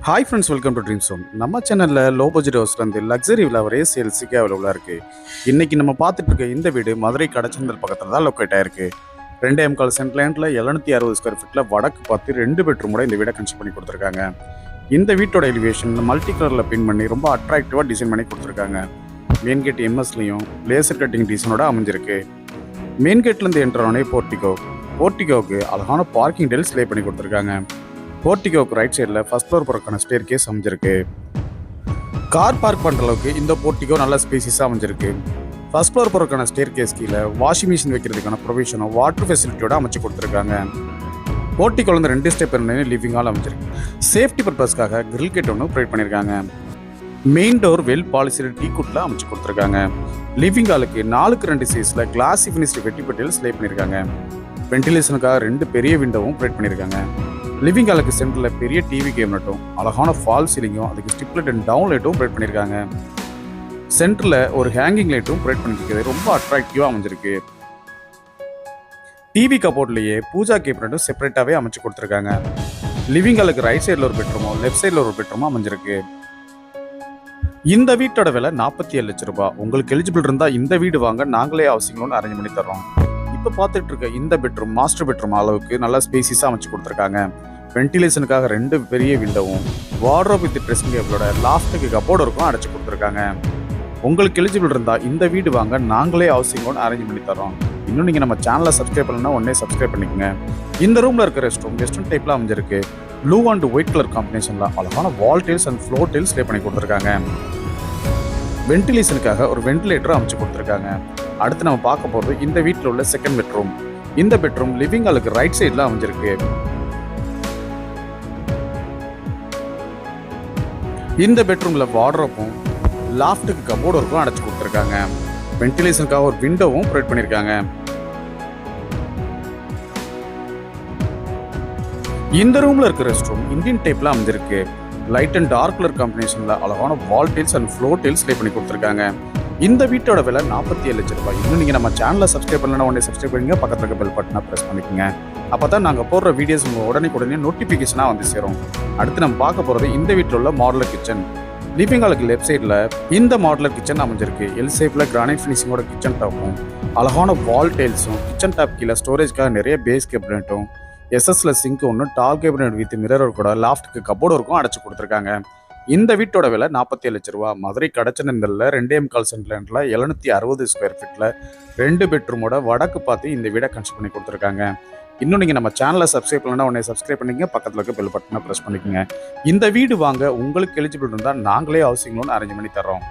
Hi friends, welcome to dreams home. நம்ம சேனலில் low budget ஹவுஸ்லேருந்து luxury விழாவரே சேல்ஸுக்கு அவைலபிளாக இருக்குது. இன்றைக்கி நம்ம பார்த்துட்டு இருக்க இந்த வீடு மதுரை கடச்சந்தல் பக்கத்தில் தான் லொக்கேட் ஆயிருக்கு. 2.25 சென்ட் லேண்டில் 760 ஸ்கொயர் ஃபீட்டில் வடக்கு பார்த்து 2 பெட்ரூமோட இந்த வீடை கன்ஸ்ட்ரக்ட் பண்ணி கொடுத்துருக்காங்க. இந்த வீட்டோட எலிவேஷன் மல்டி கலரில் பின் பண்ணி ரொம்ப அட்ராக்டிவாக டிசைன் பண்ணி கொடுத்துருக்காங்க. மெயின் கேட் எம்எஸ்லையும் லேசர் கட்டிங் டிசைனோட அமைஞ்சிருக்கு. மெயின் கேட்லேருந்து என்ட்ரானே போர்ட்டிகோவுக்கு அழகான பார்க்கிங் டெல்ஸ் லே பண்ணி கொடுத்துருக்காங்க. போர்ட்டிகோவுக்கு ரைட் சைடில் ஃபர்ஸ்ட் ஃப்ளோர் போகிறக்கான ஸ்டேர் கேஸ் அமைஞ்சிருக்கு. கார் பார்க் பண்ணுற அளவுக்கு இந்த போர்ட்டிகோ நல்ல ஸ்பேசிஸாக அமைஞ்சிருக்கு. ஃபர்ஸ்ட் ஃப்ளோர் போகிறக்கான ஸ்டேர் கேஸ் கீழே வாஷிங் மிஷின் வைக்கிறதுக்கான ப்ரொவிஷனும் வாட்டர் ஃபெசிலிட்டியோட அமைச்சு கொடுத்துருக்காங்க. போர்ட்டிகோலேருந்து 2 ஸ்டெப் லிவிங் ஹால் அமைஞ்சிருக்கு. சேஃப்டி பர்பஸ்க்காக கிரில் கேட் ஒன்று ப்ரொவைட் பண்ணியிருக்காங்க. மெயின் டோர் வெல் பாலிசிடு டீ குட்டில் அமைச்சு கொடுத்துருக்காங்க. லிவிங் ஹாலுக்கு 4x2 சைஸில் கிளாசி ஃபினிஷ்டு வெட்டி பெட்டியில் ஸ்லே பண்ணியிருக்காங்க. வென்டிலேஷனுக்காக 2 பெரிய விண்டோவும் ப்ரொவைட் பண்ணியிருக்காங்க. லிவிங் ஹாலுக்கு சென்டரில் பெரிய டிவி கேபினட்டும் அழகான ஃபால் சீலிங்கும் அதுக்கு ஸ்டிப்லைட் அண்ட் டவுன் லைட்டும் ப்ரொவைட் பண்ணியிருக்காங்க. சென்டரில் ஒரு ஹேங்கிங் லைட்டும் ப்ரொவைட் பண்ணியிருக்கிறது ரொம்ப அட்ராக்டிவாக அமைஞ்சிருக்கு. டிவி கபோர்ட்லேயே பூஜா கேபினட்டும் செப்பரேட்டாகவே அமைச்சு கொடுத்துருக்காங்க. லிவிங் ஹாலுக்கு ரைட் சைடில் ஒரு பெட்ரூமும் லெஃப்ட் சைடில் ஒரு பெட்ரூமும் அமைஞ்சிருக்கு. இந்த வீட்டோட விலை 47 லட்சம் ரூபாய். உங்களுக்கு எலிஜிபிள் இருந்தால் இந்த வீடு வாங்க நாங்களே ஹவுசிங் லோன் அரேஞ்ச் பண்ணி தர்றோம். இப்போ பார்த்துட்டு இருக்க இந்த பெட்ரூம் மாஸ்டர் பெட்ரூம் அளவுக்கு நல்லா ஸ்பேசிஸாக அமைச்சு கொடுத்துருக்காங்க. வென்டிலேஷனுக்காக 2 பெரிய விண்டோவும் வார்ட்ரோப் வித் ட்ரெஸ்ஸிங் டேபிளோட லாஃப்ட்டுக்கு கபோர்டு இருக்கும் அடைச்சு கொடுத்துருக்காங்க. உங்களுக்கு எலிஜிபிள் இருந்தால் இந்த வீடு வாங்க நாங்களே ஹவுசிங் லோன் அரேஞ்ச் பண்ணி தரோம். இன்னும் நீங்கள் நம்ம சேனலை சப்ஸ்கிரைப் பண்ணலன்னா உடனே சப்ஸ்கிரைப் பண்ணிக்கோங்க. இந்த ரூமில் இருக்கிற ரெஸ்ட் ரூம் வெஸ்டர்ன் டைப்பில் அமைஞ்சிருக்கு. ப்ளூ அண்ட் ஒயிட் கலர் காம்பினேஷனில் அழகான வால் டைல்ஸ் அண்ட் ஃப்ளோர் டைல்ஸ் லே பண்ணி கொடுத்துருக்காங்க. வென்டிலேஷனுக்காக ஒரு வென்டிலேட்டர் அமைச்சு கொடுத்துருக்காங்க. அடுத்து நம்ம பார்க்க போகிறது இந்த வீட்டில் உள்ள செகண்ட் பெட்ரூம். இந்த பெட்ரூம் லிவிங் ஹாலுக்கு ரைட் சைடில் அமைஞ்சிருக்கு. இந்த பெட்ரூமில் வார்ட்ரோப்பும் லாஃப்ட்டுக்கு கபோர்டு ஒர்க்கும் அடைச்சு கொடுத்துருக்காங்க. வென்டிலேஷனுக்காக ஒரு விண்டோவும் ப்ரொவைட் பண்ணியிருக்காங்க. இந்த ரூமில் இருக்கிற ரெஸ்ட் ரூம் இந்தியன் டைப்பில் அமைஞ்சிருக்கு. லைட் அண்ட் டார்க் கலர் காம்பினேஷனில் அழகான வால் டைல்ஸ் அண்ட் ஃப்ளோர் டைல்ஸ் லே பண்ணி கொடுத்துருக்காங்க. இந்த வீட்டோட விலை 47 லட்சம் ரூபாய். இன்னும் நீங்கள் நம்ம சேனலை சப்ஸ்கிரைப் பண்ணலன்னா உடனே சப்ஸ்கிரைப் பண்ணுங்க. பக்கத்தில் இருக்க பெல் பட்டனை ப்ரெஸ் பண்ணிக்கோங்க. அப்போ தான் நாங்கள் போடுற வீடியோஸ் உடனே நோட்டிஃபிகேஷனாக வந்து சேரும். அடுத்து நம்ம பார்க்க போகிறது இந்த வீட்டில் உள்ள மாடுலர் கிச்சன். லிவிங் ஹாலுக்கு லெஃப்ட் சைடில் இந்த மாடுலர் கிச்சன் அமைஞ்சிருக்கு. எல் ஷேப்பில் கிரானைட் ஃபினிஷிங்கோட கிச்சன் டாப்பும் அழகான வால் டைல்ஸும் கிச்சன் டாப் கீழே ஸ்டோரேஜ்க்காக நிறைய பேஸ் கேபினட்டும் எஸ்எஸ்ல சிங்க் ஒன்று டால் கேபினட் வித் மிரர் கூட லாஃப்ட்டுக்கு கபோர்டு ஒர்க்கும் அடைச்சு கொடுத்துருக்காங்க. இந்த வீட்டோட விலை 47 லட்சம் ரூபா. மதுரை கடச்சனந்தலில் 2.25 சென்ட் லேண்டில் 760 ஸ்கொயர் ஃபீட்டில் 2 பெட்ரூமோட வடக்கு பார்த்து இந்த வீடை கன்ஸ்ட்ரக்ட் பண்ணி கொடுத்துருக்காங்க. இன்னும் நீங்கள் நம்ம சேனலை சப்ஸ்கிரைப் பண்ணலன்னா உடனே சப்ஸ்கிரைப் பண்ணிக்கங்க. பக்கத்தில் இருக்க பெல் பட்டனை ப்ரெஸ் பண்ணிக்கோங்க. இந்த வீடு வாங்க உங்களுக்கு எலிஜிபிள் இருந்தால் நாங்களே ஹவுசிங் லோன் அரேஞ்ச் பண்ணி தர்றோம்.